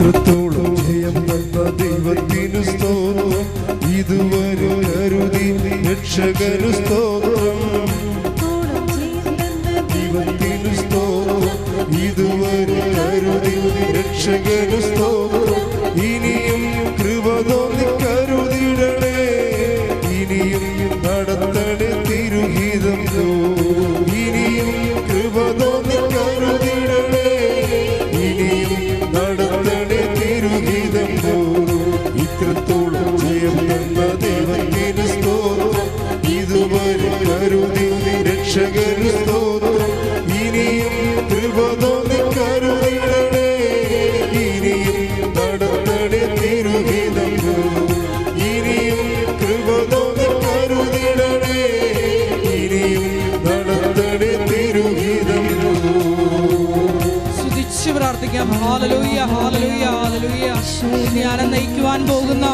ഇത്രത്തോളം ജയം തന്ന ദൈവത്തിനു സ്തോത്രം, ഇതുവരെ കരുതി രക്ഷകനു സ്തോത്രം. ദൈവത്തിനു സ്തോത്രം, ഇതുവരെ കരുതി രക്ഷകനു സ്തോത്രം. ഇനിയും കൃപ തോന്നി കരുതിടണേ, ഇനിയും നടത്തണേ തിരുഹിതം. ഇനിയും കൃപ തോന്നി കരുതിടണേ, ഇനിയും നടത്തണേ തിരുഹിതം. ഇത്രത്തോളം ജയം തന്ന ദൈവത്തിനു സ്തോത്രം, ഇതുവരെ കരുതി രക്ഷകനു സ്തോത്രം. ഇനിയും കൃപ തോന്നി കരുതിടണേ, ഇനിയും നടത്തണേ തിരുഹിതം. ഇനിയും കൃപ തോന്നി കരുതിടണേ, ഇനിയും നടത്തണേ തിരുഹിതം. സ്തുതിച്ച് പ്രാർത്ഥിക്കാം. ഹല്ലേലൂയ, ഹല്ലേലൂയ, ഹല്ലേലൂയ. ഞാൻ നയിക്കുവാൻ പോകുന്ന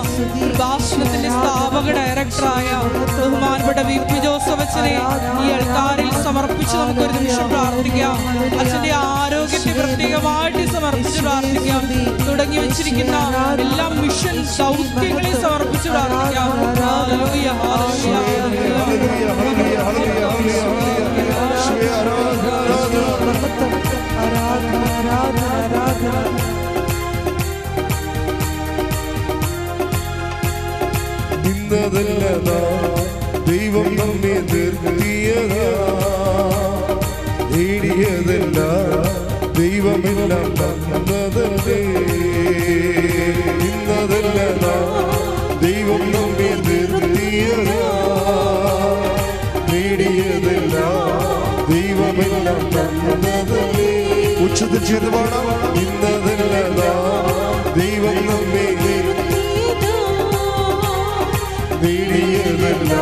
ഭാഷണത്തിന്റെ സ്ഥാപക ഡയറക്ടറായ ബഹുമാനപ്പെട്ട VP ജോസഫ് അച്ഛനെ ഈ അൾത്താരിൽ സമർപ്പിച്ച് നമുക്കൊരു നിമിഷം പ്രാർത്ഥിക്കാം. അച്ഛന്റെ ആരോഗ്യത്തെ പ്രത്യേകമായിട്ട് സമർപ്പിച്ച് പ്രാർത്ഥിക്കാം. തുടങ്ങി വെച്ചിരിക്കുന്ന എല്ലാ മിഷൻ ദൗത്യങ്ങളെ സമർപ്പിച്ച് പ്രാർത്ഥിക്കാം. ഹല്ലേലൂയ, ഹല്ലേലൂയ, ഇന്നതല്ല ദൈവം നമ്മെ നിർത്തിയതാ, നേടിയതല്ല ദൈവമെല്ലാം തന്നതല്ലേ. ഇന്നതല്ല ദൈവം നമ്മെ നിർത്തിയതാ, നേടിയതല്ല ദൈവമെല്ലാം തന്നതല്ലേ. ഉച്ചത്തിൽ ചേർന്ന് പാടാം. ഇന്നതല്ല ദൈവം നമ്മെ നേടിയതല്ല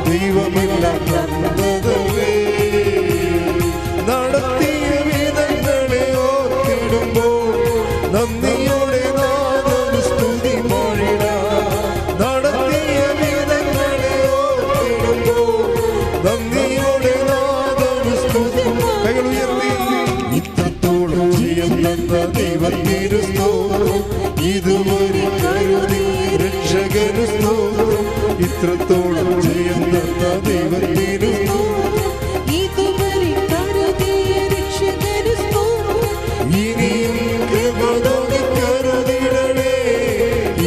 ദൈവമെല്ലാം തന്നതല്ലേ. നടത്തിയ വിധങ്ങളെ ഓർത്തിടുമ്പോൾ നന്ദിയോടെ നാദം സ്തുതി പാടിടാം. നടത്തിയ വിധങ്ങളെ ഓർത്തിടുമ്പോൾ നന്ദിയോടെ നാദം സ്തുതി. കൈകൾ ഉയർത്തി. ഇത്രത്തോളം ജയം തന്ന ദൈവത്തിനു സ്തോത്രം, ഇതുവരെ കരുതി രക്ഷകനു സ്തോത്രം. ഇത്രത്തോളം ജയം തന്ന ദൈവത്തിനു സ്തോത്രം, ഇതുവരെ കരുതിയ രക്ഷകനു സ്തോത്രം. ഇനിയും കൃപ തോന്നി കരുതിടണേ,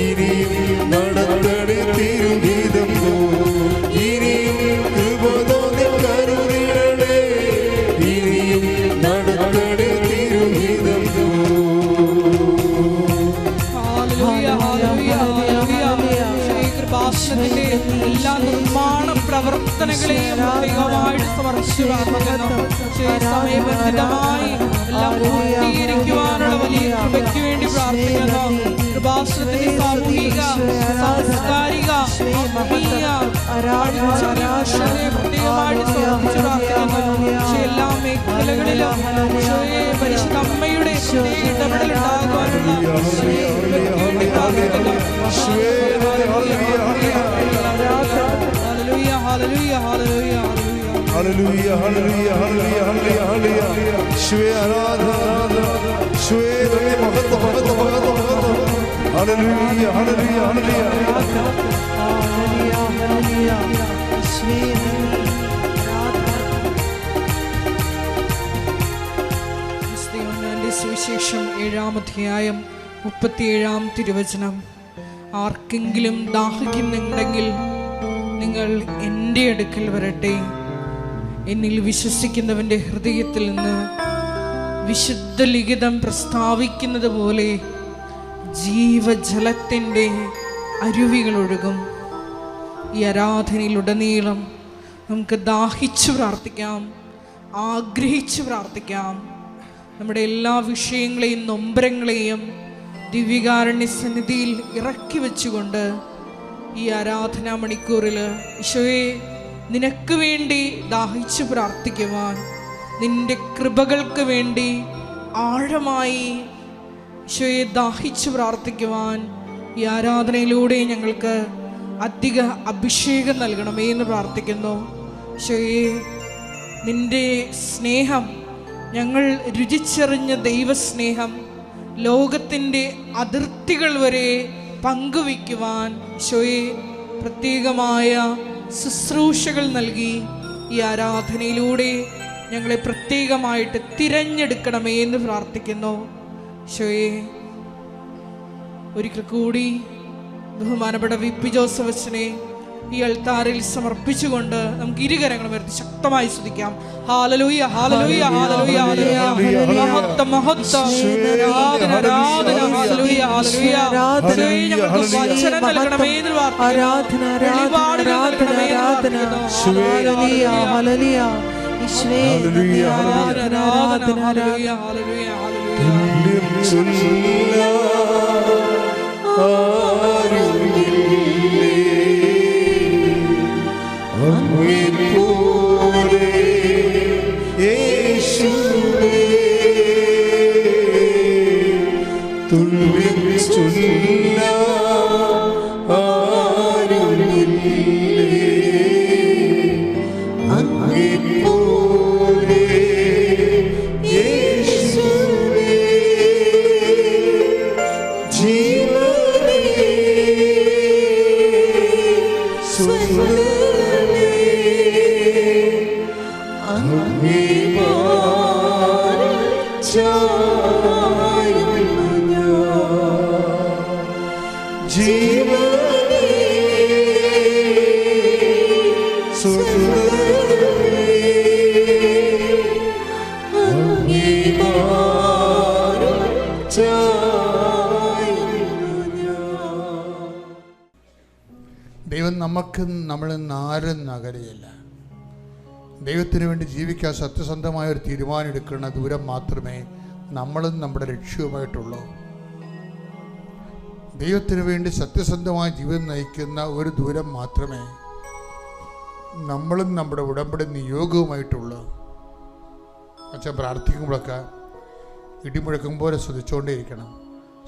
ഇനിയും നടത്തണേ തിരുഹിതം. ഇനിയും കൃപ തോന്നി കരുതിടണേ, ഇനിയും നടത്തണേ തിരുഹിതം. ഭാഷണത്തിന്റെ എല്ലാ നിർമ്മാണ പ്രവർത്തനങ്ങളെയും പ്രത്യേകമായിട്ട് സമർപ്പിച്ചു പ്രാർത്ഥിക്കുന്നു. സമയബന്ധിതമായി എല്ലാം പൂർത്തീകരിക്കുവാനുള്ള വലിയ കൃപയ്ക്ക് വേണ്ടി പ്രാർത്ഥിക്കുന്നു. ഭാഷണത്തിന്റെ സാമൂഹിക, സാംസ്കാരിക, ആത്മീയ പ്രത്യേകമായിട്ട് സമർപ്പിച്ചു പ്രാർത്ഥിക്കുന്നു. എല്ലാ മേഖലകളിലും പരിശുദ്ധ അമ്മയുടെ ഇടപെടലുണ്ടാകുവാനുള്ള പ്രാർത്ഥിക്കുന്നു. Hallelujah, hallelujah, hallelujah, hallelujah, hallelujah, hallelujah, hallelujah, hallelujah. Shwe aradhana, shwe mahata, mahata, mahata, mahata. Hallelujah, hallelujah, hallelujah, hallelujah, hallelujah. Shwe സുവിശേഷം 7-ാം അധ്യായം 37-ാം തിരുവചനം. ആർക്കെങ്കിലും ദാഹിക്കുന്നുണ്ടെങ്കിൽ നിങ്ങൾ എൻ്റെ അടുക്കൽ വരട്ടെ, എന്നിൽ വിശ്വസിക്കുന്നവൻ്റെ ഹൃദയത്തിൽ നിന്ന് വിശുദ്ധ ലിഖിതം പ്രസ്താവിക്കുന്നത് പോലെ ജീവജലത്തിൻ്റെ അരുവികളൊഴുകും. ഈ ആരാധനയിലുടനീളം നമുക്ക് ദാഹിച്ചു പ്രാർത്ഥിക്കാം, ആഗ്രഹിച്ചു പ്രാർത്ഥിക്കാം. നമ്മുടെ എല്ലാ വിഷയങ്ങളെയും നൊമ്പരങ്ങളെയും ദിവ്യകാരുണ്യ സന്നിധിയിൽ ഇറക്കി വെച്ചുകൊണ്ട് ഈ ആരാധനാ മണിക്കൂറിൽ ഈശോയെ നിനക്ക് വേണ്ടി ദാഹിച്ചു പ്രാർത്ഥിക്കുവാൻ, നിന്റെ കൃപകൾക്ക് വേണ്ടി ആഴമായി ഈശോയെ ദാഹിച്ചു പ്രാർത്ഥിക്കുവാൻ ഈ ആരാധനയിലൂടെ ഞങ്ങൾക്ക് അധിക അഭിഷേകം നൽകണമേ എന്ന് പ്രാർത്ഥിക്കുന്നു. ഈശോയെ നിന്റെ സ്നേഹം, ഞങ്ങൾ രുചിച്ചറിഞ്ഞ ദൈവസ്നേഹം ലോകത്തിൻ്റെ അതിർത്തികൾ വരെ പങ്കുവയ്ക്കുവാൻ ഈശോയെ പ്രത്യേകമായ ശുശ്രൂഷകൾ നൽകി ഈ ആരാധനയിലൂടെ ഞങ്ങളെ പ്രത്യേകമായിട്ട് തിരഞ്ഞെടുക്കണമേ എന്ന് പ്രാർത്ഥിക്കുന്നു. ഈശോയെ ഒരിക്കൽ കൂടി ബഹുമാനപ്പെട്ട വി.പി. ജോസഫ് അച്ഛനെ ഈ അൾത്താറിൽ സമർപ്പിച്ചുകൊണ്ട് നമുക്ക് ഇരുകരങ്ങളും ഉയർത്തി ശക്തമായി സ്തുതിക്കാം. ഹല്ലേലൂയ ഹല്ലേലൂയ ഹല്ലേലൂയ ഹല്ലേലൂയ മഹത്വം മഹത്വം ആരാധന ആരാധന ഹല്ലേലൂയ ഹല്ലേലൂയ ഞങ്ങൾക്ക് വചനം നൽകണമേ എന്ന് പ്രാർത്ഥിക്കുന്നു. വെളിപാടുകൾ നൽകണമേ എന്ന് പ്രാർത്ഥിക്കുന്നു. ഹല്ലേലൂയ ഹല്ലേലൂയ ഈശോയെ ആരാധന ആരാധന ഹല്ലേലൂയ ഹല്ലേലൂയ ഹല്ലേലൂയ ദൈവം നമുക്ക് നമ്മളിൽ നിന്ന് ആരും നകരുകയില്ല. ദൈവത്തിന് വേണ്ടി ജീവിക്കാൻ സത്യസന്ധമായ ഒരു തീരുമാനം എടുക്കുന്ന ദൂരം മാത്രമേ നമ്മളും നമ്മുടെ ലക്ഷ്യവുമായിട്ടുള്ളൂ. ദൈവത്തിന് വേണ്ടി സത്യസന്ധമായ ജീവിതം നയിക്കുന്ന ഒരു ദൂരം മാത്രമേ നമ്മളും നമ്മുടെ ഉടമ്പടി നിയോഗവുമായിട്ടുള്ളൂ. അച്ഛൻ പ്രാർത്ഥിക്കുമ്പോഴൊക്കെ ഇടിമുഴക്കം പോലെ ശ്രദ്ധിച്ചുകൊണ്ടേയിരിക്കണം,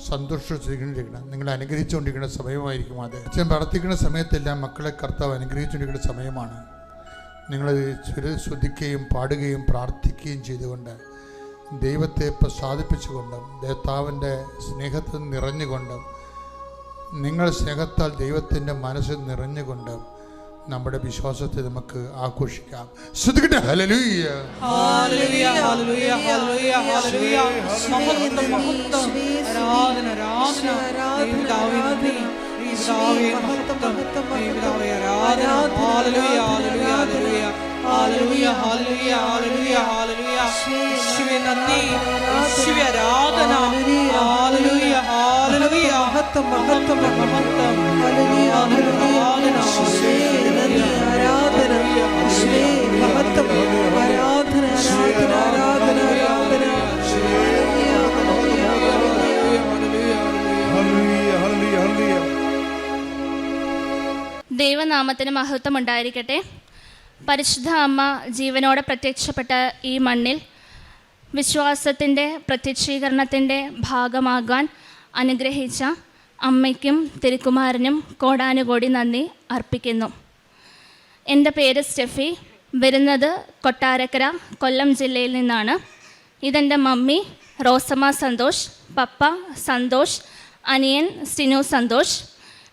സന്തോഷിച്ചുകൊണ്ടിരിക്കണം, നിങ്ങളെ അനുഗ്രഹിച്ചുകൊണ്ടിരിക്കുന്ന സമയമായിരിക്കും അത്. അച്ഛൻ പ്രാർത്ഥിക്കുന്ന സമയത്തെല്ലാം മക്കളെ കർത്താവ് അനുഗ്രഹിച്ചുകൊണ്ടിരിക്കുന്ന സമയമാണ്. നിങ്ങളത് ശ്രദ്ധിക്കുകയും പാടുകയും പ്രാർത്ഥിക്കുകയും ചെയ്തുകൊണ്ട് ദൈവത്തെ പ്രസാദിപ്പിച്ചുകൊണ്ടും കർത്താവിൻ്റെ സ്നേഹത്തിൽ നിറഞ്ഞുകൊണ്ടും നിങ്ങൾ സ്നേഹത്താൽ ദൈവത്തിൻ്റെ മനസ്സിൽ നിറഞ്ഞുകൊണ്ടും നമ്മുടെ വിശ്വാസത്തെ നമുക്ക് ആഘോഷിക്കാം. ശ്രദ്ധിക്കട്ടെ. ഹല്ലേലൂയ ഹല്ലേലൂയ ഹല്ലേലൂയ ഹല്ലേലൂയ ഹല്ലേലൂയ മഹത്വം മഹത്വം ആരാധന ആരാധന ദൈവമേ മഹത്വം ദൈവമേ ആരാധന ഹല്ലേലൂയ ഹല്ലേലൂയ ഹല്ലേലൂയ ഹല്ലേലൂയ ഹല്ലേലൂയ ഹല്ലേലൂയ ഹല്ലേലൂയ യേശുവേ നന്ദി യേശുവേ ആരാധന ഹല്ലേലൂയ ഹല്ലേലൂയ മഹത്വം മഹത്വം മഹത്വം ഹല്ലേലൂയ ആരാധന ആരാധന ഈശോയെ മഹത്വം ആരാധന ആരാധന ആരാധന ആരാധന ദൈവനാമത്തിന് മഹത്വം ഉണ്ടായിരിക്കട്ടെ. പരിശുദ്ധ അമ്മ ജീവനോടെ പ്രത്യക്ഷപ്പെട്ട ഈ മണ്ണിൽ വിശ്വാസത്തിൻ്റെ പ്രത്യക്ഷീകരണത്തിൻ്റെ ഭാഗമാകാൻ അനുഗ്രഹിച്ച അമ്മയ്ക്കും തിരുക്കുമാരനും കോടാനുകോടി നന്ദി അർപ്പിക്കുന്നു. എൻ്റെ പേര് സ്റ്റെഫി, വരുന്നത് കൊട്ടാരക്കര കൊല്ലം ജില്ലയിൽ നിന്നാണ്. ഇതെൻ്റെ മമ്മി റോസമ്മ സന്തോഷ്, പപ്പ സന്തോഷ്, അനിയൻ സ്റ്റിനു സന്തോഷ്.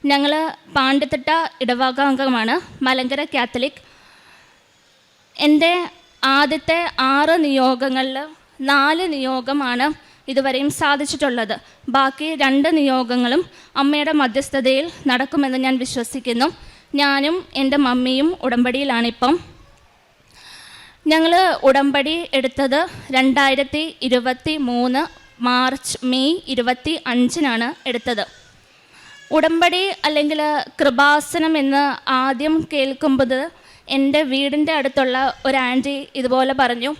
ഞങ്ങൾ പാണ്ടിത്തിട്ട ഇടവകാംഗമാണ്, മലങ്കര കാത്തലിക്. എൻ്റെ ആദ്യത്തെ 6 നിയോഗങ്ങളിൽ 4 നിയോഗമാണ് ഇതുവരെയും സാധിച്ചിട്ടുള്ളത്. ബാക്കി 2 നിയോഗങ്ങളും അമ്മയുടെ മധ്യസ്ഥതയിൽ നടക്കുമെന്ന് ഞാൻ വിശ്വസിക്കുന്നു. ഞാനും എൻ്റെ മമ്മിയും ഉടമ്പടിയിലാണിപ്പം. ഞങ്ങൾ ഉടമ്പടി എടുത്തത് 2023 മെയ് 25 എടുത്തത്. ഉടമ്പടി അല്ലെങ്കിൽ കൃപാസനം എന്ന് ആദ്യം കേൾക്കുമ്പോൾ എൻ്റെ വീടിൻ്റെ അടുത്തുള്ള ഒരു ആൻറ്റി ഇതുപോലെ പറഞ്ഞു,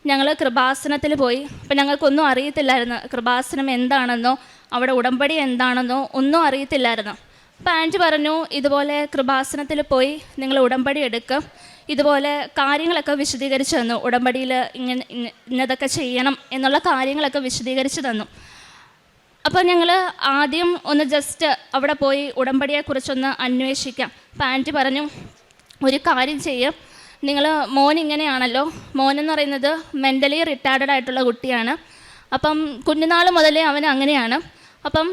ഞങ്ങൾ കൃപാസനത്തിൽ പോയി. അപ്പം ഞങ്ങൾക്കൊന്നും അറിയത്തില്ലായിരുന്നു കൃപാസനം എന്താണെന്നോ അവിടെ ഉടമ്പടി എന്താണെന്നോ ഒന്നും അറിയത്തില്ലായിരുന്നു. അപ്പം ആൻറ്റി പറഞ്ഞു, ഇതുപോലെ കൃപാസനത്തിൽ പോയി നിങ്ങൾ ഉടമ്പടി എടുക്കുക, ഇതുപോലെ കാര്യങ്ങളൊക്കെ വിശദീകരിച്ച് തന്നു. ഉടമ്പടിയിൽ ഇന്നതൊക്കെ ചെയ്യണം എന്നുള്ള കാര്യങ്ങളൊക്കെ വിശദീകരിച്ച് തന്നു. അപ്പോൾ ഞങ്ങൾ ആദ്യം ഒന്ന് ജസ്റ്റ് അവിടെ പോയി ഉടമ്പടിയെക്കുറിച്ചൊന്ന് അന്വേഷിക്കാം. അപ്പം ആൻറ്റി പറഞ്ഞു, ഒരു കാര്യം ചെയ്യും, നിങ്ങൾ മോൻ ഇങ്ങനെയാണല്ലോ, മോനെന്ന് പറയുന്നത് മെൻ്റലി റിട്ടാർഡഡ് ആയിട്ടുള്ള കുട്ടിയാണ്. അപ്പം കുഞ്ഞുനാൾ മുതലേ അവൻ അങ്ങനെയാണ്. അപ്പം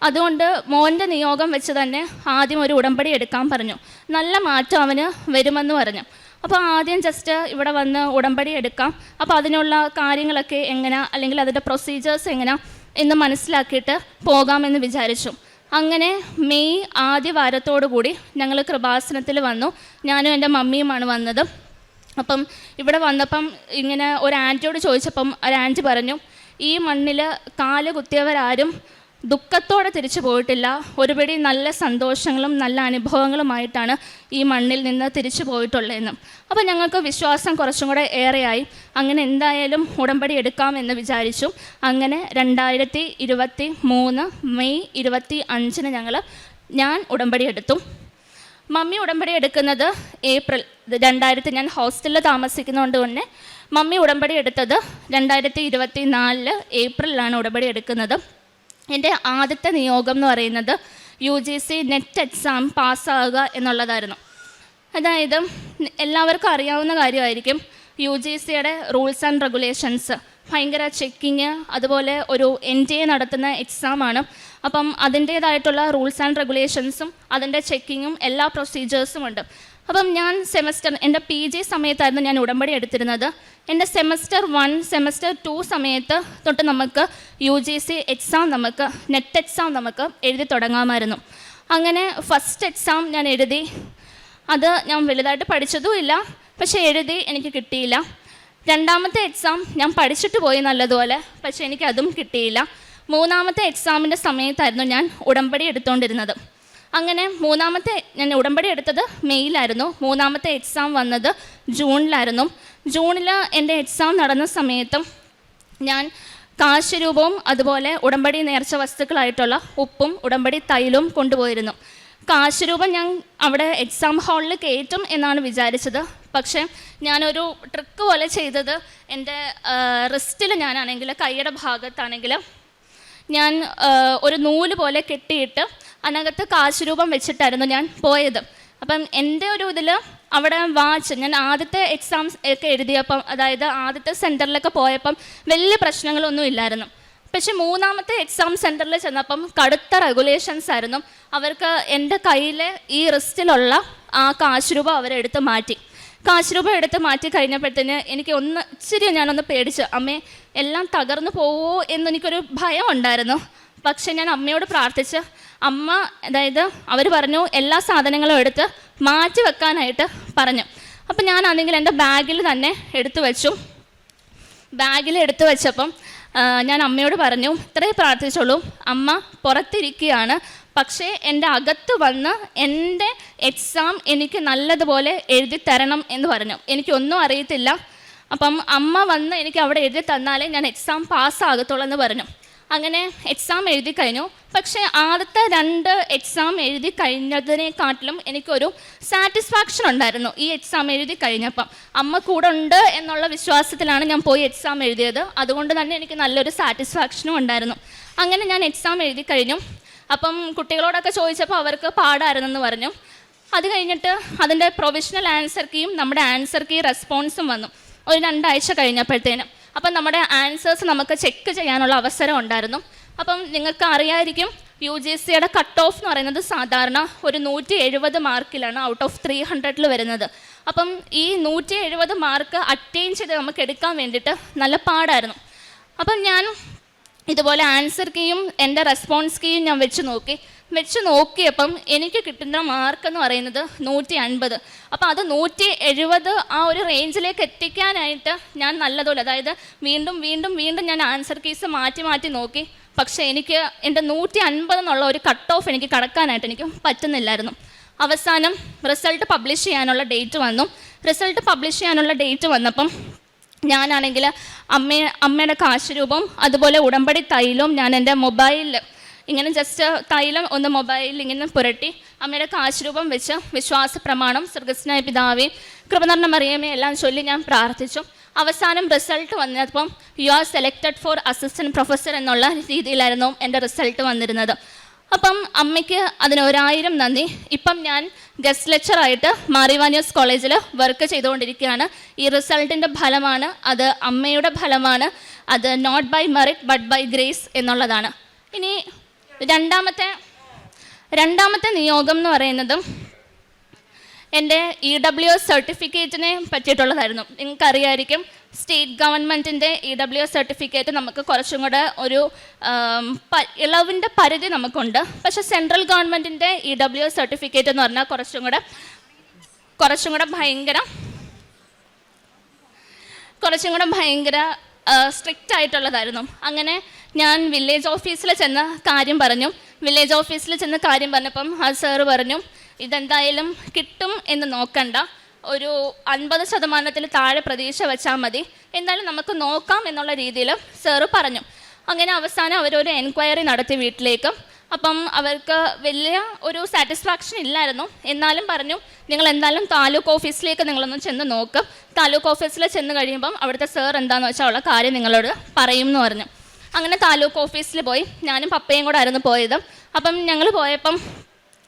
അതുകൊണ്ട് മോൻ്റെ നിയോഗം വെച്ച് തന്നെ ആദ്യം ഒരു ഉടമ്പടി എടുക്കാൻ പറഞ്ഞു. നല്ല മാറ്റം അവന് വരുമെന്ന് പറഞ്ഞു. അപ്പോൾ ആദ്യം ജസ്റ്റ് ഇവിടെ വന്ന് ഉടമ്പടി എടുക്കാം, അപ്പോൾ അതിനുള്ള കാര്യങ്ങളൊക്കെ എങ്ങനെ, അല്ലെങ്കിൽ അതിൻ്റെ പ്രൊസീജിയേഴ്സ് എങ്ങനെ എന്ന് മനസ്സിലാക്കിയിട്ട് പോകാമെന്ന് വിചാരിച്ചു. അങ്ങനെ മെയ് ആദ്യ വാരത്തോടു കൂടി ഞങ്ങൾ കൃപാസനത്തിൽ വന്നു. ഞാനും എൻ്റെ മമ്മിയുമാണ് വന്നത്. അപ്പം ഇവിടെ വന്നപ്പം ഇങ്ങനെ ഒരു ആൻറ്റിയോട് ചോദിച്ചപ്പം ഒരു ആൻറ്റി പറഞ്ഞു, ഈ മണ്ണിൽ കാല് കുത്തിയവരാരും ദുഃഖത്തോടെ തിരിച്ചു പോയിട്ടില്ല, ഒരുപടി നല്ല സന്തോഷങ്ങളും നല്ല അനുഭവങ്ങളുമായിട്ടാണ് ഈ മണ്ണിൽ നിന്ന് തിരിച്ചു പോയിട്ടുള്ളതെന്നും. അപ്പോൾ ഞങ്ങൾക്ക് വിശ്വാസം കുറച്ചും കൂടെ ഏറെയായി. അങ്ങനെ എന്തായാലും ഉടമ്പടി എടുക്കാമെന്ന് വിചാരിച്ചു. അങ്ങനെ 2023 മെയ് 25 ഞാൻ ഉടമ്പടി എടുത്തു. മമ്മി ഉടമ്പടി എടുക്കുന്നത് ഏപ്രിൽ 2000, ഞാൻ ഹോസ്റ്റലിൽ താമസിക്കുന്നതുകൊണ്ട് തന്നെ മമ്മി ഉടമ്പടി എടുത്തത് 2024 ഏപ്രിലാണ് ഉടമ്പടി എടുക്കുന്നത്. എൻ്റെ ആദ്യത്തെ നിയോഗം എന്ന് പറയുന്നത് UGC നെറ്റ് എക്സാം പാസ്സാകുക എന്നുള്ളതായിരുന്നു. അതായത് എല്ലാവർക്കും അറിയാവുന്ന കാര്യമായിരിക്കും, UGCയുടെ റൂൾസ് ആൻഡ് റെഗുലേഷൻസ് ഭയങ്കര ചെക്കിങ്, അതുപോലെ ഒരു NTA നടത്തുന്ന എക്സാമാണ്. അപ്പം അതിൻ്റേതായിട്ടുള്ള റൂൾസ് ആൻഡ് റെഗുലേഷൻസും അതിൻ്റെ ചെക്കിങ്ങും എല്ലാ പ്രൊസീജിയേഴ്സും ഉണ്ട്. അപ്പം ഞാൻ എൻ്റെ PG സമയത്തായിരുന്നു ഞാൻ ഉടമ്പടി എടുത്തിരുന്നത്. എൻ്റെ സെമസ്റ്റർ 1, സെമസ്റ്റർ 2 സമയത്ത് തൊട്ട് നമുക്ക് UGC എക്സാം, നമുക്ക് നെറ്റ് എക്സാം നമുക്ക് എഴുതി തുടങ്ങാമായിരുന്നു. അങ്ങനെ ഫസ്റ്റ് എക്സാം ഞാൻ എഴുതി. അത് ഞാൻ വലുതായിട്ട് പഠിച്ചതുമില്ല, പക്ഷേ എഴുതി, എനിക്ക് കിട്ടിയില്ല. രണ്ടാമത്തെ എക്സാം ഞാൻ പഠിച്ചിട്ട് പോയി നല്ലതുപോലെ, പക്ഷേ എനിക്കതും കിട്ടിയില്ല. മൂന്നാമത്തെ എക്സാമിൻ്റെ സമയത്തായിരുന്നു ഞാൻ ഉടമ്പടി എടുത്തുകൊണ്ടിരുന്നത്. അങ്ങനെ ഞാൻ ഉടമ്പടി എടുത്തത് മെയ്യിലായിരുന്നു. മൂന്നാമത്തെ എക്സാം വന്നത് ജൂണിലായിരുന്നു. ജൂണിൽ എൻ്റെ എക്സാം നടന്ന സമയത്തും ഞാൻ കാശരൂപവും അതുപോലെ ഉടമ്പടി നേർച്ച വസ്തുക്കളായിട്ടുള്ള ഉപ്പും ഉടമ്പടി തൈലവും കൊണ്ടുപോയിരുന്നു. കാശരൂപം ഞാൻ അവിടെ എക്സാം ഹാളിൽ കയറ്റും എന്നാണ് വിചാരിച്ചത്. പക്ഷേ ഞാനൊരു ട്രിക്ക് പോലെ ചെയ്തത്, എൻ്റെ റിസ്റ്റിൽ ഞാനാണെങ്കിൽ കൈയുടെ ഭാഗത്താണെങ്കിൽ ഞാൻ ഒരു നൂല് പോലെ കെട്ടിയിട്ട് അതിനകത്ത് കാശുരൂപം വെച്ചിട്ടായിരുന്നു ഞാൻ പോയത്. അപ്പം എൻ്റെ ഒരു ഇതിൽ അവിടെ വാച്ച്, ഞാൻ ആദ്യത്തെ എക്സാംസ് ഒക്കെ എഴുതിയപ്പം, അതായത് ആദ്യത്തെ സെൻറ്ററിലൊക്കെ പോയപ്പം വലിയ പ്രശ്നങ്ങളൊന്നും ഇല്ലായിരുന്നു. പക്ഷെ മൂന്നാമത്തെ എക്സാം സെൻറ്ററിൽ ചെന്നപ്പം കടുത്ത റെഗുലേഷൻസ് ആയിരുന്നു. അവർക്ക് എൻ്റെ കയ്യിലെ ഈ റിസ്റ്റിലുള്ള ആ കാശുരൂപം അവരെടുത്ത് മാറ്റി. കാശുരൂപം എടുത്ത് മാറ്റി കഴിഞ്ഞപ്പോഴത്തേന് എനിക്ക് ഞാനൊന്ന് പേടിച്ചു. അമ്മേ, എല്ലാം തകർന്നു പോവോ എന്നെനിക്കൊരു ഭയം ഉണ്ടായിരുന്നു. പക്ഷെ ഞാൻ അമ്മയോട് പ്രാർത്ഥിച്ച്, അമ്മ, അതായത് അവർ പറഞ്ഞു എല്ലാ സാധനങ്ങളും എടുത്ത് മാറ്റി വെക്കാനായിട്ട് പറഞ്ഞു. അപ്പം ഞാനാണെങ്കിൽ എൻ്റെ ബാഗിൽ തന്നെ എടുത്തു വെച്ചു. ബാഗിൽ എടുത്തു വെച്ചപ്പം ഞാൻ അമ്മയോട് പറഞ്ഞു, ഇത്രയും പ്രാർത്ഥിച്ചോളൂ, അമ്മ പുറത്തിരിക്കുകയാണ്, പക്ഷേ എൻ്റെ അകത്ത് വന്ന് എൻ്റെ എക്സാം എനിക്ക് നല്ലതുപോലെ എഴുതി തരണം എന്ന് പറഞ്ഞു. എനിക്കൊന്നും അറിയത്തില്ല, അപ്പം അമ്മ വന്ന് എനിക്ക് അവിടെ എഴുതി തന്നാലേ ഞാൻ എക്സാം പാസ്സാകത്തുള്ളൂ എന്ന് പറഞ്ഞു. അങ്ങനെ എക്സാം എഴുതി കഴിഞ്ഞു. പക്ഷേ ആദ്യത്തെ 2 എക്സാം എഴുതി കഴിഞ്ഞതിനെക്കാട്ടിലും എനിക്കൊരു സാറ്റിസ്ഫാക്ഷൻ ഉണ്ടായിരുന്നു ഈ എക്സാം എഴുതി കഴിഞ്ഞപ്പം. അമ്മ കൂടെ ഉണ്ട് എന്നുള്ള വിശ്വാസത്തിലാണ് ഞാൻ പോയി എക്സാം എഴുതിയത്. അതുകൊണ്ട് തന്നെ എനിക്ക് നല്ലൊരു സാറ്റിസ്ഫാക്ഷനും ഉണ്ടായിരുന്നു. അങ്ങനെ ഞാൻ എക്സാം എഴുതി കഴിഞ്ഞു. അപ്പം കുട്ടികളോടൊക്കെ ചോദിച്ചപ്പോൾ അവർക്ക് പാടായിരുന്നെന്ന് പറഞ്ഞു. അത് കഴിഞ്ഞിട്ട് അതിൻ്റെ പ്രൊവിഷണൽ ആൻസർ കീയും നമ്മുടെ ആൻസർ കീ റെസ്പോൺസും വന്നു ഒരു 2 ആഴ്ച കഴിഞ്ഞപ്പോഴത്തേനും. അപ്പം നമ്മുടെ ആൻസേഴ്സ് നമുക്ക് ചെക്ക് ചെയ്യാനുള്ള അവസരം ഉണ്ടായിരുന്നു. അപ്പം നിങ്ങൾക്ക് അറിയായിരിക്കും, UGCയുടെ കട്ട് ഓഫ് എന്ന് പറയുന്നത് സാധാരണ ഒരു 170 മാർക്കിലാണ് ഔട്ട് ഓഫ് 300 വരുന്നത്. അപ്പം ഈ 170 മാർക്ക് അറ്റൈൻ ചെയ്ത് നമുക്ക് എടുക്കാൻ വേണ്ടിയിട്ട് നല്ല പാടായിരുന്നു. അപ്പം ഞാൻ ഇതുപോലെ ആൻസർ കീയും എൻ്റെ റെസ്പോൺസ് കീയും ഞാൻ വെച്ച് നോക്കിയപ്പം എനിക്ക് കിട്ടുന്ന മാർക്ക് എന്ന് പറയുന്നത് 150. അപ്പോൾ അത് 170 ആ ഒരു റേഞ്ചിലേക്ക് എത്തിക്കാനായിട്ട് ഞാൻ നല്ലതുപോലെ, അതായത് വീണ്ടും ഞാൻ ആൻസർ കീസ് മാറ്റി നോക്കി. പക്ഷേ എനിക്ക് എൻ്റെ 150 എന്നുള്ള ഒരു കട്ട് ഓഫ് എനിക്ക് കടക്കാനായിട്ട് എനിക്ക് പറ്റുന്നില്ലായിരുന്നു. അവസാനം റിസൾട്ട് പബ്ലിഷ് ചെയ്യാനുള്ള ഡേറ്റ് വന്നപ്പം ഞാനാണെങ്കിൽ അമ്മയുടെ കാശുരൂപം അതുപോലെ ഉടമ്പടി തൈലവും ഞാൻ എൻ്റെ മൊബൈലിൽ ഇങ്ങനെ ജസ്റ്റ് തൈലം ഒന്ന് മൊബൈലിൽ ഇങ്ങനെ പുരട്ടി അമ്മയുടെ കാശുരൂപം വെച്ച് വിശ്വാസ പ്രമാണം, സ്വർഗ്ഗസ്ഥനായ പിതാവേ, കൃപ നിറഞ്ഞ മറിയമേ എല്ലാം ചൊല്ലി ഞാൻ പ്രാർത്ഥിച്ചു. അവസാനം റിസൾട്ട് വന്നപ്പം you are selected four assistant professor എന്നുള്ള രീതിയിലായിരുന്നു എൻ്റെ റിസൾട്ട് വന്നിരുന്നത്. അപ്പം അമ്മയ്ക്ക് അതിന് 1000 നന്ദി. ഇപ്പം ഞാൻ ഗസ്റ്റ് ലെക്ചറായിട്ട് മാർ ഇവാനിയോസ് കോളേജിൽ വർക്ക് ചെയ്തുകൊണ്ടിരിക്കുകയാണ്. ഈ റിസൾട്ടിൻ്റെ ഫലമാണ്, അത് അമ്മയുടെ ഫലമാണ്. അത് not by merit but by grace എന്നുള്ളതാണ്. ഇനി രണ്ടാമത്തെ നിയോഗം എന്ന് പറയുന്നത് എൻ്റെ EWS സർട്ടിഫിക്കറ്റിനെ പറ്റിയിട്ടുള്ളതായിരുന്നു. നിങ്ങൾക്കറിയായിരിക്കും, സ്റ്റേറ്റ് ഗവൺമെൻറ്റിൻ്റെ EWS സർട്ടിഫിക്കറ്റ് നമുക്ക് കുറച്ചും കൂടെ ഒരു ഇളവിൻ്റെ പരിധി നമുക്കുണ്ട്. പക്ഷേ സെൻട്രൽ ഗവൺമെൻറ്റിൻ്റെ EWS സർട്ടിഫിക്കറ്റ് എന്ന് പറഞ്ഞാൽ കുറച്ചും കൂടെ ഭയങ്കര സ്ട്രിക്റ്റ് ആയിട്ടുള്ളതായിരുന്നു. അങ്ങനെ ഞാൻ വില്ലേജ് ഓഫീസിൽ ചെന്ന് കാര്യം പറഞ്ഞപ്പം ആ സാറ് പറഞ്ഞു, ഇതെന്തായാലും കിട്ടും എന്ന് നോക്കണ്ട, ഒരു 50% താഴെ പ്രതീക്ഷ വെച്ചാൽ മതി, എന്തായാലും നമുക്ക് നോക്കാം എന്നുള്ള രീതിയിൽ സാറ് പറഞ്ഞു. അങ്ങനെ അവസാനം അവരൊരു എൻക്വയറി നടത്തി വീട്ടിലേക്ക്. അപ്പം അവർക്ക് വലിയ ഒരു സാറ്റിസ്ഫാക്ഷൻ ഇല്ലായിരുന്നു. എന്നാലും പറഞ്ഞു, നിങ്ങൾ എന്തായാലും താലൂക്ക് ഓഫീസിലേക്ക് നിങ്ങളൊന്ന് ചെന്ന് നോക്കും, താലൂക്ക് ഓഫീസിൽ ചെന്ന് കഴിയുമ്പം അവിടുത്തെ സാർ എന്താണെന്ന് വെച്ചാൽ ഉള്ള കാര്യം നിങ്ങളോട് പറയും എന്ന് പറഞ്ഞു. അങ്ങനെ താലൂക്ക് ഓഫീസിൽ പോയി, ഞാനും പപ്പയും കൂടെ ആയിരുന്നു പോയത്. അപ്പം ഞങ്ങൾ പോയപ്പം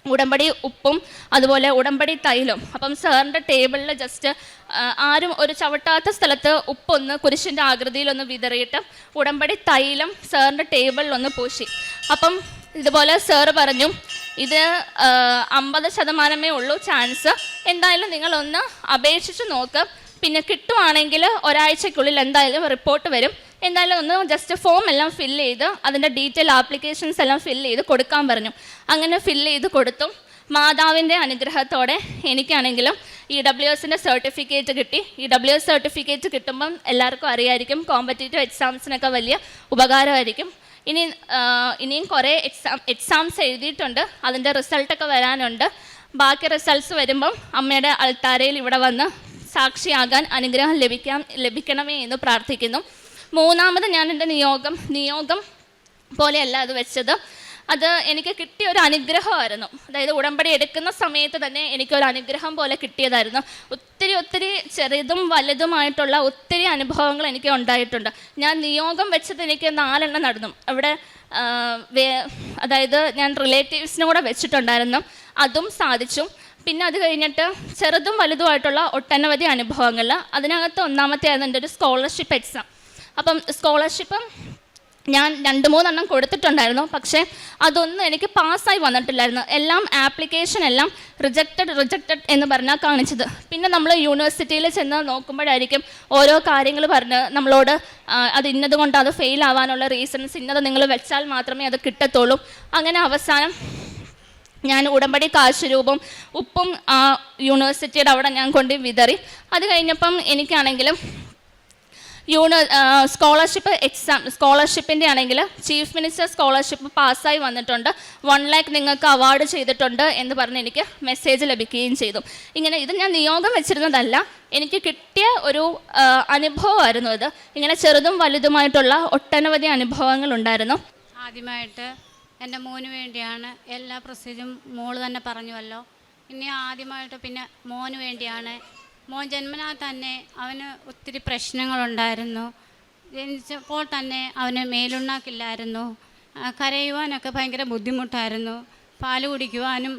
ഉടമ്പടി ഉപ്പും അതുപോലെ ഉടമ്പടി തൈലും. അപ്പം സാറിൻ്റെ ടേബിളിൽ ജസ്റ്റ് ആരും ഒരു ചവിട്ടാത്ത സ്ഥലത്ത് ഉപ്പൊന്ന് കുരിശിൻ്റെ ആകൃതിയിലൊന്ന് വിതറിയിട്ട് ഉടമ്പടി തൈലം സാറിൻ്റെ ടേബിളിലൊന്ന് പൂശി. അപ്പം ഇതുപോലെ സാറ് പറഞ്ഞു, ഇത് 50% ഉള്ളൂ ചാൻസ്, എന്തായാലും നിങ്ങളൊന്ന് അപേക്ഷിച്ച് നോക്ക്, പിന്നെ കിട്ടുവാണെങ്കിൽ ഒരാഴ്ചയ്ക്കുള്ളിൽ എന്തായാലും റിപ്പോർട്ട് വരും, എന്തായാലും ഒന്ന് ജസ്റ്റ് ഫോം എല്ലാം ഫില്ല് ചെയ്ത് അതിൻ്റെ ഡീറ്റെയിൽ ആപ്ലിക്കേഷൻസ് എല്ലാം ഫില്ല് ചെയ്ത് കൊടുക്കാൻ പറഞ്ഞു. അങ്ങനെ ഫില്ല് ചെയ്ത് കൊടുത്തു. മാതാവിൻ്റെ അനുഗ്രഹത്തോടെ എനിക്കാണെങ്കിലും EWSൻ്റെ സർട്ടിഫിക്കറ്റ് കിട്ടി. EWS സർട്ടിഫിക്കറ്റ് കിട്ടുമ്പം എല്ലാവർക്കും അറിയായിരിക്കും, കോമ്പറ്റേറ്റീവ് എക്സാംസിനൊക്കെ വലിയ ഉപകാരമായിരിക്കും. ഇനിയും കുറേ എക്സാംസ് എഴുതിയിട്ടുണ്ട്, അതിൻ്റെ റിസൾട്ടൊക്കെ വരാനുണ്ട്. ബാക്കി റിസൾട്ട്സ് വരുമ്പം അമ്മയുടെ അൾത്താരയിൽ ഇവിടെ വന്ന് സാക്ഷിയാകാൻ അനുഗ്രഹം ലഭിക്കണമേ എന്ന് പ്രാർത്ഥിക്കുന്നു. മൂന്നാമത് ഞാൻ എൻ്റെ നിയോഗം പോലെയല്ല അത് വെച്ചത്, അത് എനിക്ക് കിട്ടിയ ഒരു അനുഗ്രഹമായിരുന്നു. അതായത് ഉടമ്പടി എടുക്കുന്ന സമയത്ത് തന്നെ എനിക്കൊരു അനുഗ്രഹം പോലെ കിട്ടിയതായിരുന്നു. ഒത്തിരി ചെറുതും വലുതുമായിട്ടുള്ള ഒത്തിരി അനുഭവങ്ങൾ എനിക്ക് ഉണ്ടായിട്ടുണ്ട്. ഞാൻ നിയോഗം വെച്ചത് എനിക്ക് 4 നടന്നു. അവിടെ അതായത് ഞാൻ റിലേറ്റീവ്സിനും കൂടെ വെച്ചിട്ടുണ്ടായിരുന്നു, അതും സാധിച്ചു. പിന്നെ അത് കഴിഞ്ഞിട്ട് ചെറുതും വലുതുമായിട്ടുള്ള ഒട്ടനവധി അനുഭവങ്ങൾ. അതിനകത്ത് ഒന്നാമത്തെയായിരുന്നു എൻ്റെ ഒരു സ്കോളർഷിപ്പ് എക്സാം. അപ്പം സ്കോളർഷിപ്പ് ഞാൻ 2-3 കൊടുത്തിട്ടുണ്ടായിരുന്നു, പക്ഷേ അതൊന്നും എനിക്ക് പാസ്സായി വന്നിട്ടില്ലായിരുന്നു. എല്ലാം ആപ്ലിക്കേഷൻ എല്ലാം റിജക്റ്റഡ് എന്ന് പറഞ്ഞാൽ കാണിച്ചത്. പിന്നെ നമ്മൾ യൂണിവേഴ്സിറ്റിയിൽ ചെന്ന് നോക്കുമ്പോഴായിരിക്കും ഓരോ കാര്യങ്ങൾ പറഞ്ഞ് നമ്മളോട് അത് ഇന്നത് കൊണ്ട് അത് ഫെയിൽ ആവാനുള്ള റീസൺസ് ഇന്നത് നിങ്ങൾ വെച്ചാൽ മാത്രമേ അത് കിട്ടത്തുള്ളൂ. അങ്ങനെ അവസാനം ഞാൻ ഉടമ്പടി കാശുരൂപം ഉപ്പും യൂണിവേഴ്സിറ്റിയുടെ അവിടെ ഞാൻ കൊണ്ട് വിതറി. അത് കഴിഞ്ഞപ്പം എനിക്കാണെങ്കിലും സ്കോളർഷിപ്പിൻ്റെ ആണെങ്കിൽ ചീഫ് മിനിസ്റ്റർ സ്കോളർഷിപ്പ് പാസ്സായി വന്നിട്ടുണ്ട്, 1 lakh നിങ്ങൾക്ക് അവാർഡ് ചെയ്തിട്ടുണ്ട് എന്ന് പറഞ്ഞ് എനിക്ക് മെസ്സേജ് ലഭിക്കുകയും ചെയ്തു. ഇങ്ങനെ ഇത് ഞാൻ നിയോഗം വെച്ചിരുന്നതല്ല, എനിക്ക് കിട്ടിയ ഒരു അനുഭവമായിരുന്നു ഇത്. ഇങ്ങനെ ചെറുതും വലുതുമായിട്ടുള്ള ഒട്ടനവധി അനുഭവങ്ങൾ ഉണ്ടായിരുന്നു. ആദ്യമായിട്ട് എൻ്റെ മോന് വേണ്ടിയാണ് എല്ലാ പ്രൊസീജറും മോള് തന്നെ പറഞ്ഞുവല്ലോ. ഇനി ആദ്യമായിട്ട് പിന്നെ മോന് വേണ്ടിയാണ്. മോൻ ജന്മനാ തന്നെ അവന് ഒത്തിരി പ്രശ്നങ്ങളുണ്ടായിരുന്നു. ജനിച്ചപ്പോൾ തന്നെ അവന് മേലുണ്ണാക്കില്ലായിരുന്നു, കരയുവാനൊക്കെ ഭയങ്കര ബുദ്ധിമുട്ടായിരുന്നു, പാല് കുടിക്കുവാനും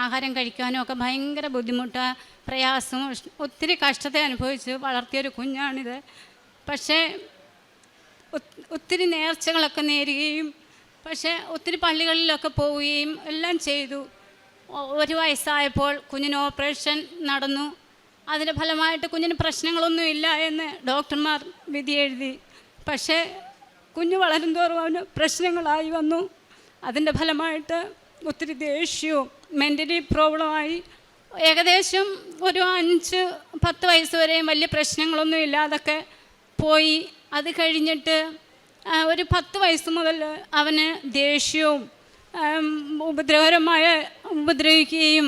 ആഹാരം കഴിക്കുവാനും ഒക്കെ ഭയങ്കര ബുദ്ധിമുട്ടാണ്, പ്രയാസവും ഒത്തിരി കഷ്ടത അനുഭവിച്ച് വളർത്തിയൊരു കുഞ്ഞാണിത്. പക്ഷേ ഒത്തിരി നേർച്ചകളൊക്കെ നേരുകയും പക്ഷേ ഒത്തിരി പള്ളികളിലൊക്കെ പോവുകയും എല്ലാം ചെയ്തു. 1 വയസ്സായപ്പോൾ കുഞ്ഞിന് ഓപ്പറേഷൻ നടന്നു. അതിൻ്റെ ഫലമായിട്ട് കുഞ്ഞിന് പ്രശ്നങ്ങളൊന്നുമില്ല എന്ന് ഡോക്ടർമാർ വിധി എഴുതി. പക്ഷേ കുഞ്ഞ് വളരും തോറും അവന് പ്രശ്നങ്ങളായി വന്നു. അതിൻ്റെ ഫലമായിട്ട് ഒത്തിരി ദേഷ്യവും മെൻ്റലി പ്രോബ്ലമായി. ഏകദേശം ഒരു 5-10 വയസ്സ് വരെയും വലിയ പ്രശ്നങ്ങളൊന്നും ഇല്ലാതൊക്കെ പോയി. അത് കഴിഞ്ഞിട്ട് ഒരു 10 വയസ്സ് മുതൽ അവന് ദേഷ്യവും ഉപദ്രവിക്കുകയും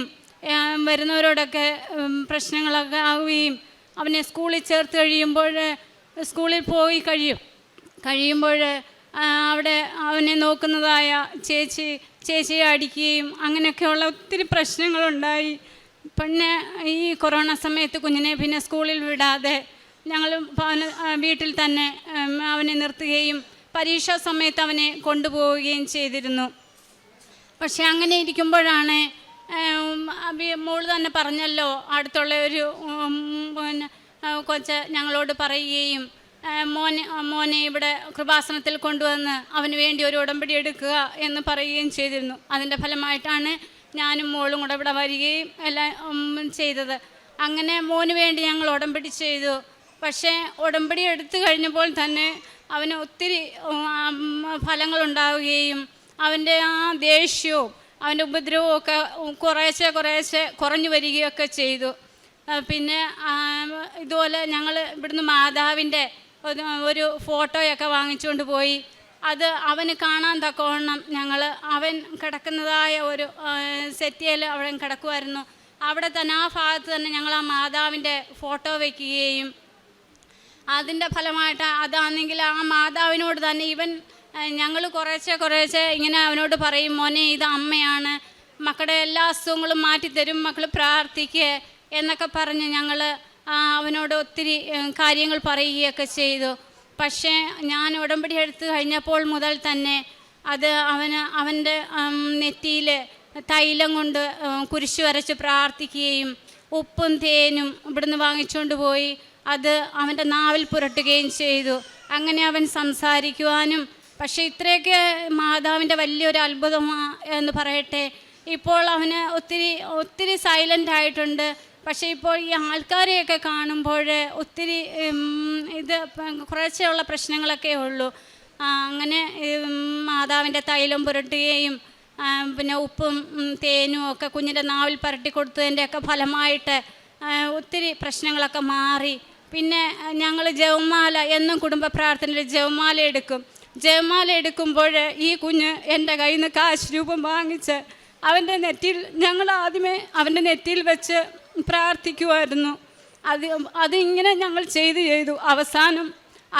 വരുന്നവരോടൊക്കെ പ്രശ്നങ്ങളൊക്കെ ആവുകയും അവനെ സ്കൂളിൽ ചേർത്ത് കഴിയുമ്പോൾ സ്കൂളിൽ പോയി കഴിയുമ്പോൾ അവിടെ അവനെ നോക്കുന്നതായ ചേച്ചിയെ അടിക്കുകയും അങ്ങനെയൊക്കെയുള്ള ഒത്തിരി പ്രശ്നങ്ങളുണ്ടായി. പിന്നെ ഈ കൊറോണ സമയത്ത് കുഞ്ഞിനെ പിന്നെ സ്കൂളിൽ വിടാതെ ഞങ്ങൾ വീട്ടിൽ തന്നെ അവനെ നിർത്തുകയും പരീക്ഷാ സമയത്ത് അവനെ കൊണ്ടുപോവുകയും ചെയ്തിരുന്നു. പക്ഷെ അങ്ങനെ ഇരിക്കുമ്പോഴാണ് മോള് തന്നെ പറഞ്ഞല്ലോ, അടുത്തുള്ള ഒരു കൊച്ച് ഞങ്ങളോട് പറയുകയും മോനെ ഇവിടെ കൃപാസനത്തിൽ കൊണ്ടുവന്ന് അവന് വേണ്ടി ഒരു ഉടമ്പടി എടുക്കുക എന്ന് പറയുകയും ചെയ്തിരുന്നു. അതിൻ്റെ ഫലമായിട്ടാണ് ഞാനും മോളും കൂടെ ഇവിടെ വരികയും എല്ലാം ചെയ്തത്. അങ്ങനെ മോന് വേണ്ടി ഞങ്ങൾ ഉടമ്പടി ചെയ്തു. പക്ഷേ ഉടമ്പടി എടുത്തു കഴിഞ്ഞപ്പോൾ തന്നെ അവന് ഒത്തിരി ഫലങ്ങളുണ്ടാവുകയും അവൻ്റെ ആ ദേഷ്യവും അവൻ്റെ ഉപദ്രവവും ഒക്കെ കുറേശ്ശെ കുറഞ്ഞു വരികയൊക്കെ ചെയ്തു. പിന്നെ ഇതുപോലെ ഞങ്ങൾ ഇവിടുന്ന് മാതാവിൻ്റെ ഒരു ഫോട്ടോയൊക്കെ വാങ്ങിച്ചുകൊണ്ട് പോയി. അത് അവന് കാണാൻ തക്കവണ്ണം ഞങ്ങൾ അവൻ കിടക്കുന്നതായ ഒരു സെറ്റിയിൽ അവിടെ കിടക്കുമായിരുന്നു. അവിടെ തന്നെ ആ ഭാഗത്ത് തന്നെ ഞങ്ങൾ ആ മാതാവിൻ്റെ ഫോട്ടോ വയ്ക്കുകയും അതിൻ്റെ ഫലമായിട്ട് അതാണെങ്കിൽ ആ മാതാവിനോട് തന്നെ ഇവൻ ഞങ്ങൾ കുറേശ്ശെ ഇങ്ങനെ അവനോട് പറയും, മോനെ ഇത് അമ്മയാണ്, മക്കളുടെ എല്ലാ അസുഖങ്ങളും മാറ്റിത്തരും, മക്കൾ പ്രാർത്ഥിക്കുക എന്നൊക്കെ പറഞ്ഞ് ഞങ്ങൾ അവനോട് ഒത്തിരി കാര്യങ്ങൾ പറയുകയൊക്കെ ചെയ്തു. പക്ഷേ ഞാൻ ഉടമ്പടി എടുത്തു കഴിഞ്ഞപ്പോൾ മുതൽ തന്നെ അത് അവൻ്റെ നെറ്റിയിൽ തൈലം കൊണ്ട് കുരിശ് വരച്ച് പ്രാർത്ഥിക്കുകയും ഉപ്പും തേനും ഇവിടുന്ന് വാങ്ങിച്ചുകൊണ്ട് പോയി അത് അവൻ്റെ നാവിൽ പുരട്ടുകയും ചെയ്തു. അങ്ങനെ അവൻ സംസാരിക്കുവാനും, പക്ഷേ ഇത്രയൊക്കെ മാതാവിൻ്റെ വലിയൊരു അത്ഭുതമാണ് എന്ന് പറയട്ടെ. ഇപ്പോൾ അവന് ഒത്തിരി സൈലൻ്റ് ആയിട്ടുണ്ട്. പക്ഷേ ഇപ്പോൾ ഈ ആൾക്കാരെയൊക്കെ കാണുമ്പോൾ ഒത്തിരി ഇത് കുറച്ചുള്ള പ്രശ്നങ്ങളൊക്കെ ഉള്ളൂ. അങ്ങനെ മാതാവിൻ്റെ തൈലം പുരട്ടുകയും പിന്നെ ഉപ്പും തേനും ഒക്കെ കുഞ്ഞിൻ്റെ നാവിൽ പുരട്ടി കൊടുത്തതിൻ്റെയൊക്കെ ഫലമായിട്ട് ഒത്തിരി പ്രശ്നങ്ങളൊക്കെ മാറി. പിന്നെ ഞങ്ങൾ ജപമാല എന്നും കുടുംബ പ്രാർത്ഥനയിൽ ജപമാല എടുക്കും. ജപമാല എടുക്കുമ്പോൾ ഈ കുഞ്ഞ് എൻ്റെ കയ്യിൽ നിന്ന് കാശ് രൂപം വാങ്ങിച്ച് അവൻ്റെ നെറ്റിയിൽ ഞങ്ങൾ ആദ്യമേ അവൻ്റെ നെറ്റിയിൽ വെച്ച് പ്രാർത്ഥിക്കുമായിരുന്നു. അതിങ്ങനെ ഞങ്ങൾ ചെയ്തു അവസാനം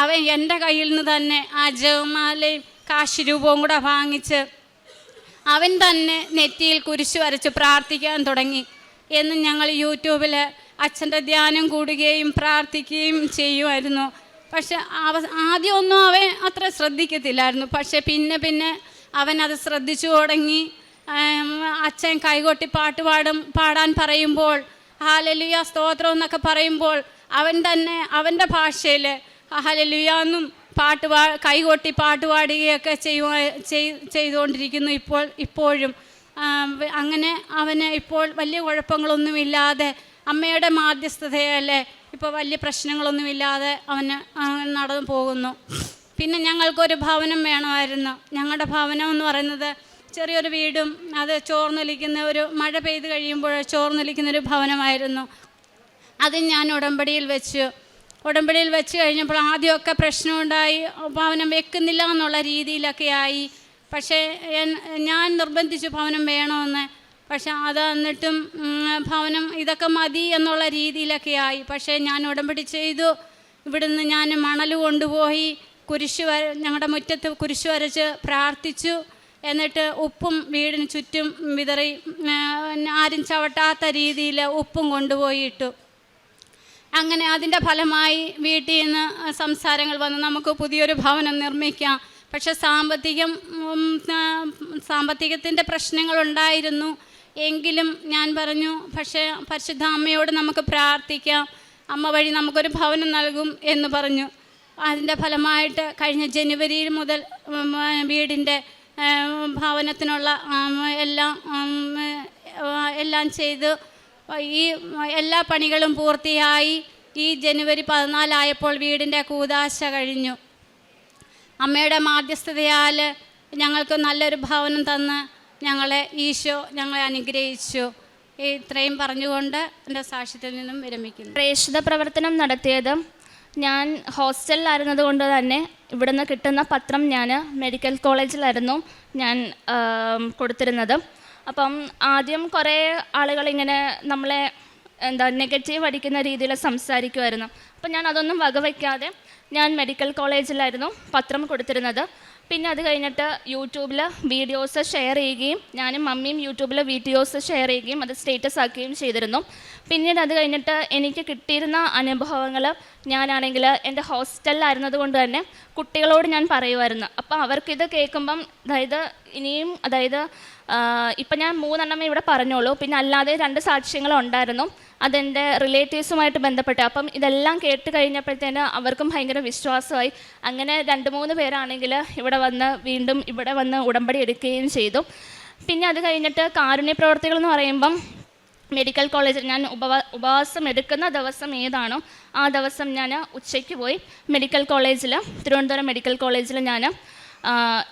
അവൻ എൻ്റെ കയ്യിൽ നിന്ന് തന്നെ ആ ജപമാലയും കാശ് രൂപവും കൂടെ വാങ്ങിച്ച് അവൻ തന്നെ നെറ്റിയിൽ കുരിശ് വരച്ച് പ്രാർത്ഥിക്കാൻ തുടങ്ങി. എന്നും ഞങ്ങൾ യൂട്യൂബിൽ അച്ഛൻ്റെ ധ്യാനം കൂടുകയും പ്രാർത്ഥിക്കുകയും ചെയ്യുമായിരുന്നു. പക്ഷെ ആദ്യമൊന്നും അവൻ അത്ര ശ്രദ്ധിക്കത്തില്ലായിരുന്നു. പക്ഷെ പിന്നെ അവൻ അത് ശ്രദ്ധിച്ചു തുടങ്ങി. അച്ഛൻ കൈകൊട്ടി പാടാൻ പറയുമ്പോൾ ഹല്ലേലൂയ സ്തോത്രം എന്നൊക്കെ പറയുമ്പോൾ അവൻ തന്നെ അവൻ്റെ ഭാഷയിൽ ഹല്ലേലൂയ എന്നും കൈകൊട്ടി പാടുകയൊക്കെ ചെയ്തുകൊണ്ടിരിക്കുന്നു ഇപ്പോഴും. അങ്ങനെ അവന് ഇപ്പോൾ വലിയ കുഴപ്പങ്ങളൊന്നുമില്ലാതെ അമ്മയുടെ മാധ്യസ്ഥതയല്ലേ ഇപ്പോൾ വലിയ പ്രശ്നങ്ങളൊന്നുമില്ലാതെ അവന് നടന്നു പോകുന്നു. പിന്നെ ഞങ്ങൾക്കൊരു ഭവനം വേണമായിരുന്നു. ഞങ്ങളുടെ ഭവനം എന്ന് പറയുന്നത് ചെറിയൊരു വീടും അത് ചോർന്നൊലിക്കുന്ന ഒരു മഴ പെയ്ത് കഴിയുമ്പോൾ ചോർന്നൊലിക്കുന്നൊരു ഭവനമായിരുന്നു. അത് ഞാൻ ഉടമ്പടിയിൽ വെച്ച് കഴിഞ്ഞപ്പോൾ ആദ്യമൊക്കെ പ്രശ്നമുണ്ടായി, ഭവനം വെക്കുന്നില്ല എന്നുള്ള രീതിയിലൊക്കെ ആയി. പക്ഷേ ഞാൻ നിർബന്ധിച്ചു ഭവനം വേണമെന്ന്. പക്ഷെ അത് എന്നിട്ടും ഭവനം ഇതൊക്കെ മതി എന്നുള്ള രീതിയിലൊക്കെ ആയി. പക്ഷേ ഞാൻ ഉടമ്പടി ചെയ്തു. ഇവിടുന്ന് ഞാൻ മണൽ കൊണ്ടുപോയി ഞങ്ങളുടെ മുറ്റത്ത് കുരിശ് വരച്ച് പ്രാർത്ഥിച്ചു. എന്നിട്ട് ഉപ്പും വീടിന് ചുറ്റും വിതറി ആരും ചവിട്ടാത്ത രീതിയിൽ ഉപ്പും കൊണ്ടുപോയി ഇട്ടു. അങ്ങനെ അതിൻ്റെ ഫലമായി വീട്ടിൽ നിന്ന് സംസാരങ്ങൾ വന്ന് നമുക്ക് പുതിയൊരു ഭവനം നിർമ്മിക്കാം. പക്ഷെ സാമ്പത്തികത്തിൻ്റെ പ്രശ്നങ്ങളുണ്ടായിരുന്നു. എങ്കിലും ഞാൻ പറഞ്ഞു, പക്ഷേ പരിശുദ്ധ അമ്മയോട് നമുക്ക് പ്രാർത്ഥിക്കാം, അമ്മ വഴി നമുക്കൊരു ഭവനം നൽകും എന്ന് പറഞ്ഞു. അതിൻ്റെ ഫലമായിട്ട് കഴിഞ്ഞ ജനുവരിയിൽ മുതൽ വീടിൻ്റെ ഭവനത്തിനുള്ള എല്ലാം ചെയ്ത് ഈ എല്ലാ പണികളും പൂർത്തിയായി. ഈ ജനുവരി 14 വീടിൻ്റെ കൂദാശ കഴിഞ്ഞു. അമ്മയുടെ മാധ്യസ്ഥതയാൽ ഞങ്ങൾക്ക് നല്ലൊരു ഭവനം തന്ന് ഈശോ ഞങ്ങളെ അനുഗ്രഹിച്ചു. ഇത്രയും പറഞ്ഞുകൊണ്ട് എൻ്റെ സാക്ഷ്യത്തിൽ നിന്നും വിരമിക്കുന്നു. പ്രേക്ഷിത പ്രവർത്തനം നടത്തിയത് ഞാൻ ഹോസ്റ്റലിലായിരുന്നത് കൊണ്ട് തന്നെ ഇവിടുന്ന് കിട്ടുന്ന പത്രം ഞാൻ മെഡിക്കൽ കോളേജിലായിരുന്നു ഞാൻ കൊടുത്തിരുന്നത്. അപ്പം ആദ്യം കുറേ ആളുകളിങ്ങനെ നമ്മളെ നെഗറ്റീവ് അടിക്കുന്ന രീതിയിൽ സംസാരിക്കുമായിരുന്നു. അപ്പം ഞാൻ അതൊന്നും വകവയ്ക്കാതെ ഞാൻ മെഡിക്കൽ കോളേജിലായിരുന്നു പത്രം കൊടുത്തിരുന്നത്. പിന്നെ അത് കഴിഞ്ഞിട്ട് യൂട്യൂബിൽ വീഡിയോസ് ഷെയർ ചെയ്യുകയും ഞാനും മമ്മിയും യൂട്യൂബിൽ വീഡിയോസ് ഷെയർ ചെയ്യുകയും അത് സ്റ്റേറ്റസ് ആക്കുകയും ചെയ്തിരുന്നു. പിന്നീട് അത് കഴിഞ്ഞിട്ട് എനിക്ക് കിട്ടിയിരുന്ന അനുഭവങ്ങൾ ഞാനാണെങ്കിൽ എൻ്റെ ഹോസ്റ്റലിലായിരുന്നത് കൊണ്ട് തന്നെ കുട്ടികളോട് ഞാൻ പറയുമായിരുന്നു. അപ്പോൾ അവർക്കിത് കേൾക്കുമ്പം അതായത് ഇനിയും അതായത് ഇപ്പം ഞാൻ 3 ഇവിടെ പറഞ്ഞോളൂ, പിന്നെ അല്ലാതെ 2 സാക്ഷ്യങ്ങളുണ്ടായിരുന്നു. അതെൻ്റെ റിലേറ്റീവ്സുമായിട്ട് ബന്ധപ്പെട്ട്. അപ്പം ഇതെല്ലാം കേട്ട് കഴിഞ്ഞപ്പോഴത്തേന് അവർക്കും ഭയങ്കര വിശ്വാസമായി. അങ്ങനെ 2-3 പേരാണെങ്കിൽ വീണ്ടും ഇവിടെ വന്ന് ഉടമ്പടി എടുക്കുകയും ചെയ്തു. പിന്നെ അത് കഴിഞ്ഞിട്ട് കാരുണ്യ പ്രവർത്തികൾ എന്ന് പറയുമ്പം മെഡിക്കൽ കോളേജിൽ ഞാൻ ഉപവാസം എടുക്കുന്ന ദിവസം ഏതാണോ ആ ദിവസം ഞാൻ ഉച്ചയ്ക്ക് പോയി മെഡിക്കൽ കോളേജിൽ, തിരുവനന്തപുരം മെഡിക്കൽ കോളേജിൽ ഞാൻ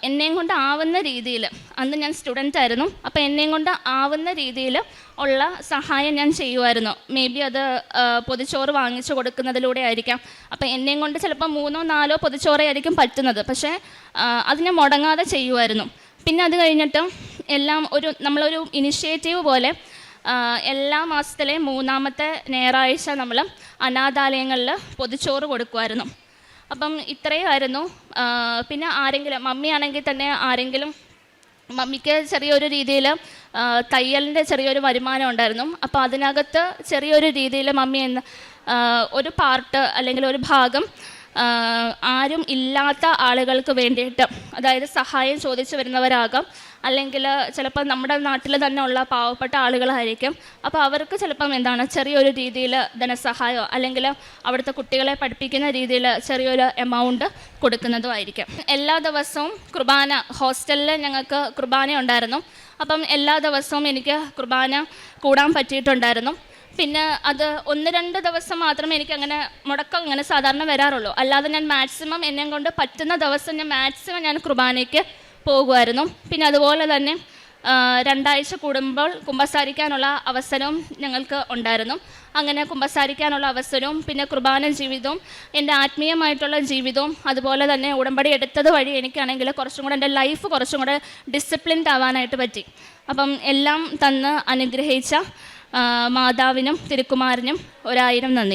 എന്നെയും കൊണ്ട് ആവുന്ന രീതിയിൽ, അന്ന് ഞാൻ സ്റ്റുഡൻ്റ് ആയിരുന്നു, അപ്പോൾ എന്നെയും കൊണ്ട് ആവുന്ന രീതിയിൽ ഉള്ള സഹായം ഞാൻ ചെയ്യുമായിരുന്നു. മേ ബി അത് പൊതിച്ചോറ് വാങ്ങിച്ചു കൊടുക്കുന്നതിലൂടെ ആയിരിക്കാം. അപ്പോൾ എന്നെയും കൊണ്ട് ചിലപ്പോൾ 3-4 പൊതിച്ചോറേ ആയിരിക്കും പറ്റുന്നത്, പക്ഷേ അത് ഞാൻ മുടങ്ങാതെ ചെയ്യുമായിരുന്നു. പിന്നെ അത് കഴിഞ്ഞിട്ട് എല്ലാം നമ്മളൊരു ഇനിഷ്യേറ്റീവ് പോലെ എല്ലാ മാസത്തിലെ 3-ാമത്തെ ഞായറാഴ്ച നമ്മൾ അനാഥാലയങ്ങളിൽ പൊതിച്ചോറ് കൊടുക്കുമായിരുന്നു. അപ്പം ഇത്രയുമായിരുന്നു. പിന്നെ ആരെങ്കിലും മമ്മിയാണെങ്കിൽ തന്നെ മമ്മിക്ക് ചെറിയൊരു രീതിയിൽ തയ്യലിൻ്റെ ചെറിയൊരു വരുമാനം ഉണ്ടായിരുന്നു. അപ്പോൾ അതിനകത്ത് ചെറിയൊരു രീതിയിൽ മമ്മി ഒരു പാർട്ട് അല്ലെങ്കിൽ ഒരു ഭാഗം ആരും ഇല്ലാത്ത ആളുകൾക്ക് വേണ്ടിയിട്ട്, അതായത് സഹായം ചോദിച്ചു വരുന്നവരാകാം, അല്ലെങ്കിൽ ചിലപ്പോൾ നമ്മുടെ നാട്ടിൽ തന്നെ ഉള്ള പാവപ്പെട്ട ആളുകളായിരിക്കും. അപ്പോൾ അവർക്ക് ചിലപ്പം ചെറിയൊരു രീതിയിൽ ധനസഹായമോ അല്ലെങ്കിൽ അവിടുത്തെ കുട്ടികളെ പഠിപ്പിക്കുന്ന രീതിയിൽ ചെറിയൊരു എമൗണ്ട് കൊടുക്കുന്നതും ആയിരിക്കും. എല്ലാ ദിവസവും കുർബാന, ഹോസ്റ്റലിൽ ഞങ്ങൾക്ക് കുർബാന ഉണ്ടായിരുന്നു. അപ്പം എല്ലാ ദിവസവും എനിക്ക് കുർബാന കൂടാൻ പറ്റിയിട്ടുണ്ടായിരുന്നു. പിന്നെ അത് 1-2 ദിവസം മാത്രമേ എനിക്ക് മുടക്കം സാധാരണ വരാറുള്ളൂ. അല്ലാതെ ഞാൻ മാക്സിമം എന്നെ കൊണ്ട് പറ്റുന്ന ദിവസം ഞാൻ കുർബാനയ്ക്ക് പോകുമായിരുന്നു. പിന്നെ അതുപോലെ തന്നെ 2 ആഴ്ച കൂടുമ്പോൾ കുമ്പസാരിക്കാനുള്ള അവസരവും ഞങ്ങൾക്ക് ഉണ്ടായിരുന്നു. അങ്ങനെ കുമ്പസാരിക്കാനുള്ള അവസരവും പിന്നെ കുർബാന ജീവിതവും എൻ്റെ ആത്മീയമായിട്ടുള്ള ജീവിതവും അതുപോലെ തന്നെ ഉടമ്പടി എടുത്തത് വഴി എനിക്കാണെങ്കിൽ കുറച്ചും കൂടെ എൻ്റെ ലൈഫ് കുറച്ചും കൂടെ ഡിസിപ്ലിൻഡ് ആവാനായിട്ട് പറ്റി. അപ്പം എല്ലാം തന്ന് അനുഗ്രഹിച്ച മാതാവിനും തിരുക്കുമാരനും 1000 നന്ദി.